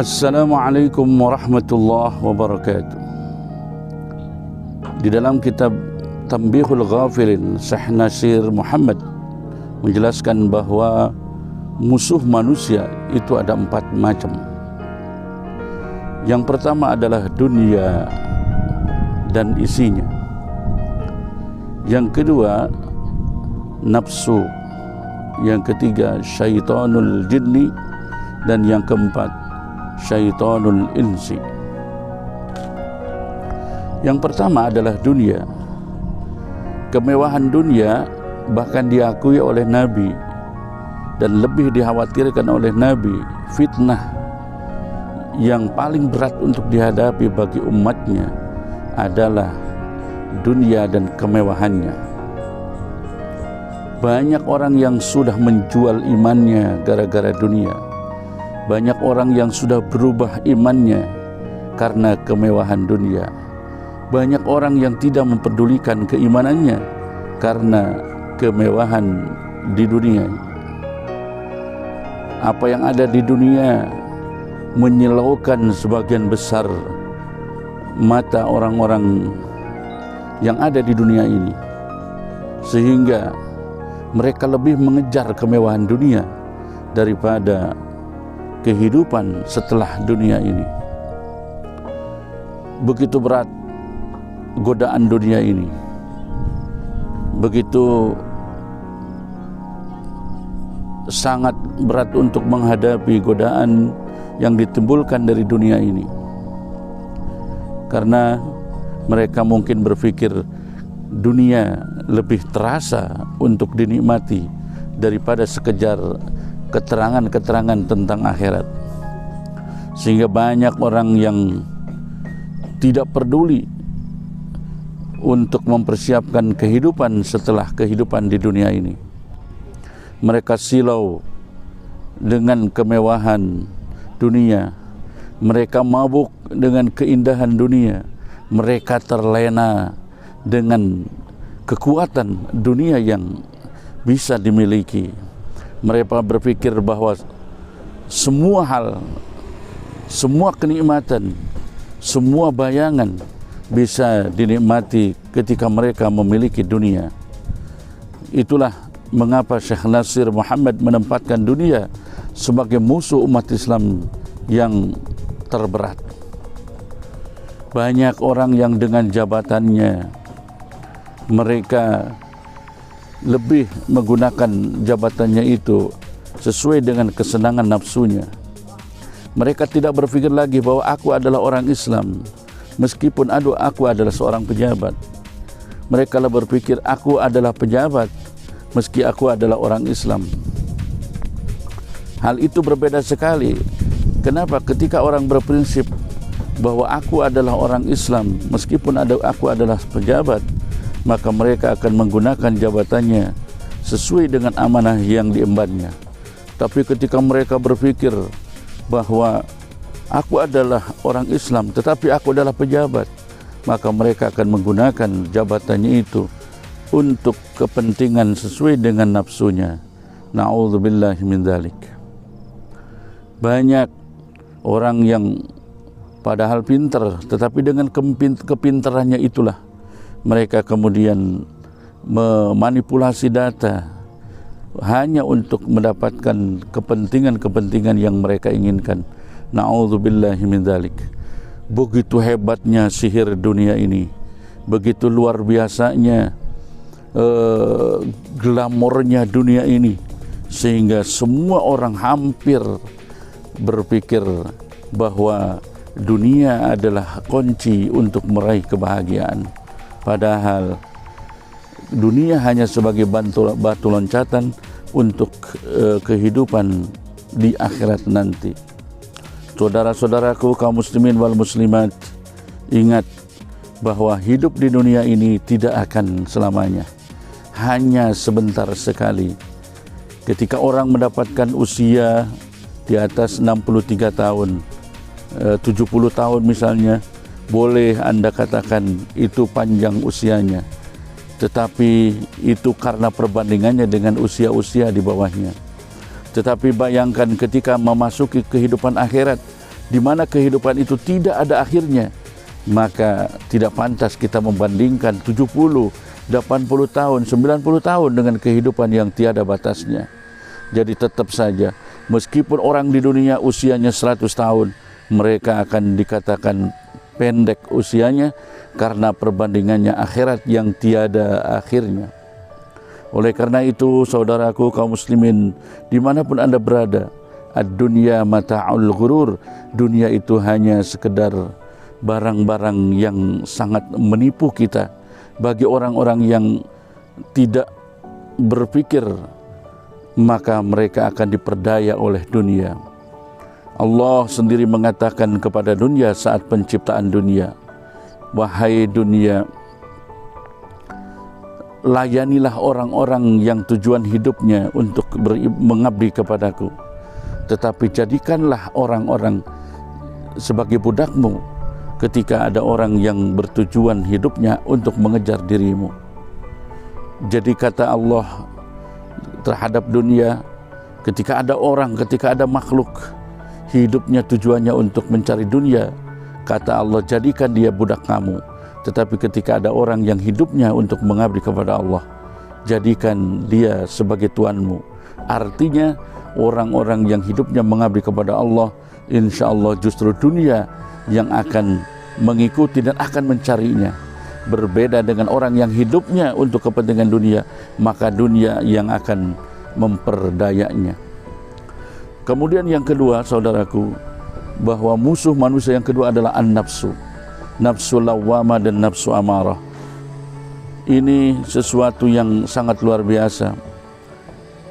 Assalamualaikum warahmatullahi wabarakatuh. Di dalam kitab Tanbihul Ghafilin, Syekh Nasir Muhammad menjelaskan bahwa musuh manusia itu ada 4 macam. Yang pertama adalah dunia dan isinya. Yang kedua, nafsu. Yang ketiga, syaitanul jinni. Dan yang keempat, syaitanul insi. Yang pertama adalah dunia. Kemewahan dunia bahkan diakui oleh Nabi dan lebih dikhawatirkan oleh Nabi. Fitnah yang paling berat untuk dihadapi bagi umatnya adalah dunia dan kemewahannya. Banyak orang yang sudah menjual imannya gara-gara dunia. Banyak orang yang sudah berubah imannya karena kemewahan dunia. Banyak orang yang tidak mempedulikan keimanannya karena kemewahan di dunia. Apa yang ada di dunia menyilaukan sebagian besar mata orang-orang yang ada di dunia ini, sehingga mereka lebih mengejar kemewahan dunia daripada kehidupan setelah dunia ini. Begitu berat godaan dunia ini, begitu sangat berat untuk menghadapi godaan yang ditimbulkan dari dunia ini, karena mereka mungkin berpikir dunia lebih terasa untuk dinikmati daripada sekejar keterangan-keterangan tentang akhirat. Sehingga banyak orang yang tidak peduli untuk mempersiapkan kehidupan setelah kehidupan di dunia ini. Mereka silau dengan kemewahan dunia. Mereka mabuk dengan keindahan dunia. Mereka terlena dengan kekuatan dunia yang bisa dimiliki. Mereka berpikir bahwa semua hal, semua kenikmatan, semua bayangan bisa dinikmati ketika mereka memiliki dunia. Itulah mengapa Syekh Nasir Muhammad menempatkan dunia sebagai musuh umat Islam yang terberat. Banyak orang yang dengan jabatannya mereka lebih menggunakan jabatannya itu sesuai dengan kesenangan nafsunya. Mereka tidak berpikir lagi bahwa aku adalah orang Islam meskipun aku adalah seorang pejabat. Mereka berpikir aku adalah pejabat meski aku adalah orang Islam. Hal itu berbeda sekali. Kenapa? Ketika orang berprinsip bahwa aku adalah orang Islam meskipun aku adalah pejabat, maka mereka akan menggunakan jabatannya sesuai dengan amanah yang diembannya. Tapi ketika mereka berpikir bahwa aku adalah orang Islam tetapi aku adalah pejabat, maka mereka akan menggunakan jabatannya itu untuk kepentingan sesuai dengan nafsunya. Na'udzubillahi min dzalik. Banyak orang yang padahal pintar, tetapi dengan kepintarannya itulah mereka kemudian memanipulasi data hanya untuk mendapatkan kepentingan-kepentingan yang mereka inginkan. Na'udzubillahi min dzalik. Begitu hebatnya sihir dunia ini, begitu luar biasanya glamornya dunia ini, sehingga semua orang hampir berpikir bahwa dunia adalah kunci untuk meraih kebahagiaan. Padahal dunia hanya sebagai batu loncatan untuk kehidupan di akhirat nanti. Saudara-saudaraku kaum muslimin wal muslimat, ingat bahwa hidup di dunia ini tidak akan selamanya, hanya sebentar sekali. Ketika orang mendapatkan usia di atas 63 tahun, 70 tahun misalnya, boleh Anda katakan itu panjang usianya. Tetapi itu karena perbandingannya dengan usia-usia di bawahnya. Tetapi bayangkan ketika memasuki kehidupan akhirat, di mana kehidupan itu tidak ada akhirnya, maka tidak pantas kita membandingkan 70, 80 tahun, 90 tahun dengan kehidupan yang tiada batasnya. Jadi tetap saja, meskipun orang di dunia usianya 100 tahun, mereka akan dikatakan pendek usianya karena perbandingannya akhirat yang tiada akhirnya. Oleh karena itu, saudaraku kaum muslimin, dimanapun Anda berada, ad-dunya mata'ul ghurur, dunia itu hanya sekedar barang-barang yang sangat menipu kita. Bagi orang-orang yang tidak berpikir, maka mereka akan diperdaya oleh dunia. Allah sendiri mengatakan kepada dunia saat penciptaan dunia, wahai dunia, layanilah orang-orang yang tujuan hidupnya untuk mengabdi kepadaku, tetapi jadikanlah orang-orang sebagai budakmu ketika ada orang yang bertujuan hidupnya untuk mengejar dirimu. Jadi kata Allah terhadap dunia, ketika ada orang, ketika ada makhluk hidupnya tujuannya untuk mencari dunia, kata Allah, jadikan dia budak kamu. Tetapi ketika ada orang yang hidupnya untuk mengabdi kepada Allah, jadikan dia sebagai tuanmu. Artinya orang-orang yang hidupnya mengabdi kepada Allah, insya Allah justru dunia yang akan mengikuti dan akan mencarinya. Berbeda dengan orang yang hidupnya untuk kepentingan dunia, maka dunia yang akan memperdayanya. Kemudian yang kedua, saudaraku, bahwa musuh manusia yang kedua adalah an-nafsu. Nafsu lawwamah dan nafsu amarah. Ini sesuatu yang sangat luar biasa,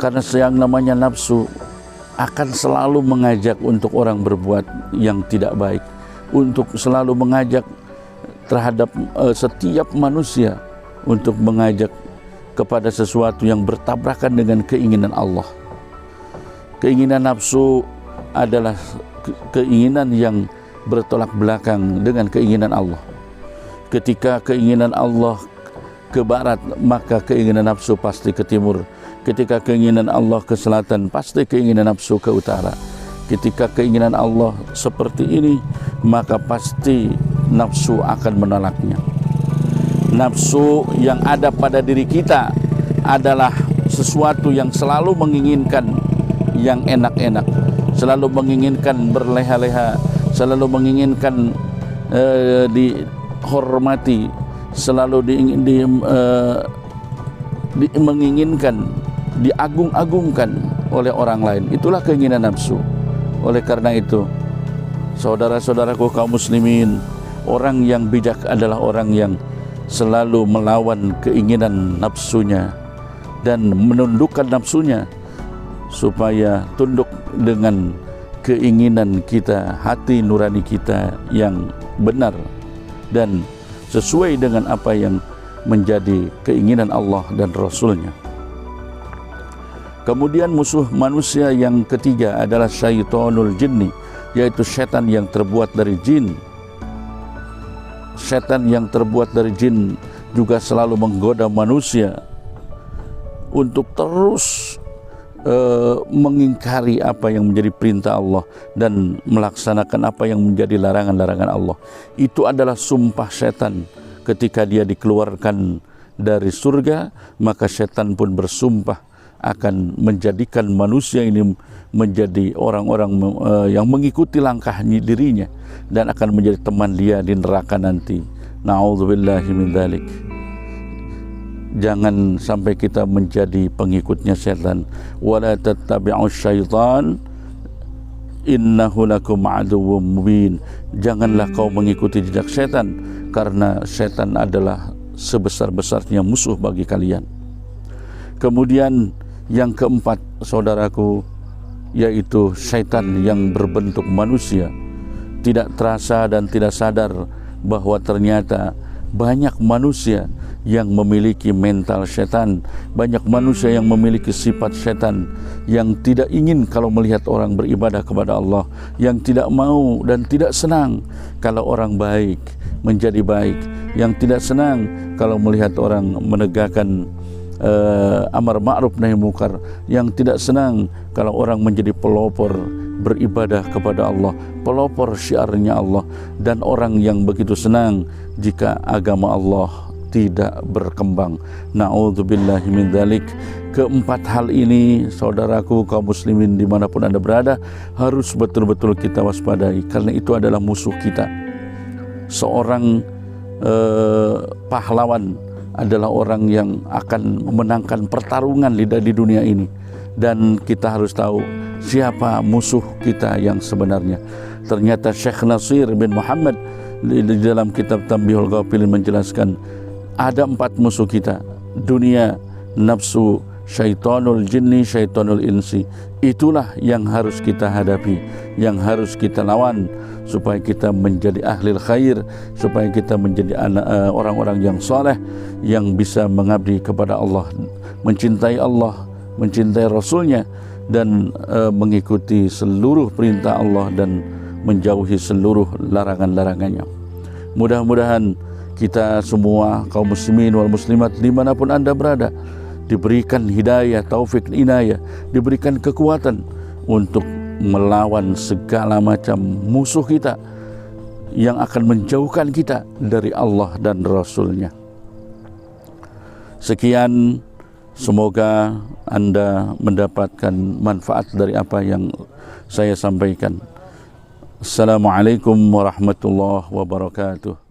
karena yang namanya nafsu akan selalu mengajak untuk orang berbuat yang tidak baik, untuk selalu mengajak terhadap setiap manusia untuk mengajak kepada sesuatu yang bertabrakan dengan keinginan Allah. Keinginan nafsu adalah keinginan yang bertolak belakang dengan keinginan Allah. Ketika keinginan Allah ke barat, maka keinginan nafsu pasti ke timur. Ketika keinginan Allah ke selatan, pasti keinginan nafsu ke utara. Ketika keinginan Allah seperti ini, maka pasti nafsu akan menolaknya. Nafsu yang ada pada diri kita adalah sesuatu yang selalu menginginkan yang enak-enak, selalu menginginkan berleha-leha, selalu menginginkan dihormati, selalu menginginkan diagung-agungkan oleh orang lain. Itulah keinginan nafsu. Oleh karena itu, saudara-saudaraku kaum muslimin, orang yang bijak adalah orang yang selalu melawan keinginan nafsunya dan menundukkan nafsunya supaya tunduk dengan keinginan kita, hati nurani kita yang benar dan sesuai dengan apa yang menjadi keinginan Allah dan Rasulnya. Kemudian musuh manusia yang ketiga adalah syaitonul jinni, yaitu setan yang terbuat dari jin. Setan yang terbuat dari jin juga selalu menggoda manusia untuk terus mengingkari apa yang menjadi perintah Allah dan melaksanakan apa yang menjadi larangan-larangan Allah. Itu adalah sumpah setan. Ketika dia dikeluarkan dari surga, maka setan pun bersumpah akan menjadikan manusia ini menjadi orang-orang yang mengikuti langkah dirinya dan akan menjadi teman dia di neraka nanti. Na'udzubillahi min dzalik. Jangan sampai kita menjadi pengikutnya setan. Wala tattabi'us syaitan innahu lakum aduwwum mubin. Janganlah kau mengikuti jejak setan, karena setan adalah sebesar-besarnya musuh bagi kalian. Kemudian yang keempat, saudaraku, yaitu syaitan yang berbentuk manusia. Tidak terasa dan tidak sadar bahwa ternyata banyak manusia yang memiliki mental setan, banyak manusia yang memiliki sifat setan, yang tidak ingin kalau melihat orang beribadah kepada Allah, yang tidak mau dan tidak senang kalau orang baik menjadi baik, yang tidak senang kalau melihat orang menegakkan amar ma'ruf nahi munkar, yang tidak senang kalau orang menjadi pelopor beribadah kepada Allah, pelopor syiarnya Allah, dan orang yang begitu senang jika agama Allah tidak berkembang. Na'udzubillahi min dzalik. Keempat hal ini, saudaraku kaum muslimin dimanapun Anda berada, harus betul-betul kita waspadai, karena itu adalah musuh kita. Seorang pahlawan adalah orang yang akan memenangkan pertarungan di dunia ini, dan kita harus tahu siapa musuh kita yang sebenarnya. Ternyata Syekh Nasir bin Muhammad di dalam kitab Tanbihul Ghafilin menjelaskan ada 4 musuh kita: dunia, nafsu, syaitanul jinni, syaitanul insi. Itulah yang harus kita hadapi, yang harus kita lawan, supaya kita menjadi ahli khair, supaya kita menjadi orang-orang yang soleh, yang bisa mengabdi kepada Allah, mencintai Allah, mencintai Rasulnya, dan mengikuti seluruh perintah Allah dan menjauhi seluruh larangan-larangannya. Mudah-mudahan kita semua kaum muslimin wal muslimat dimanapun Anda berada diberikan hidayah, taufik, inayah, diberikan kekuatan untuk melawan segala macam musuh kita yang akan menjauhkan kita dari Allah dan Rasulnya. Sekian, semoga Anda mendapatkan manfaat dari apa yang saya sampaikan. Assalamualaikum warahmatullahi wabarakatuh.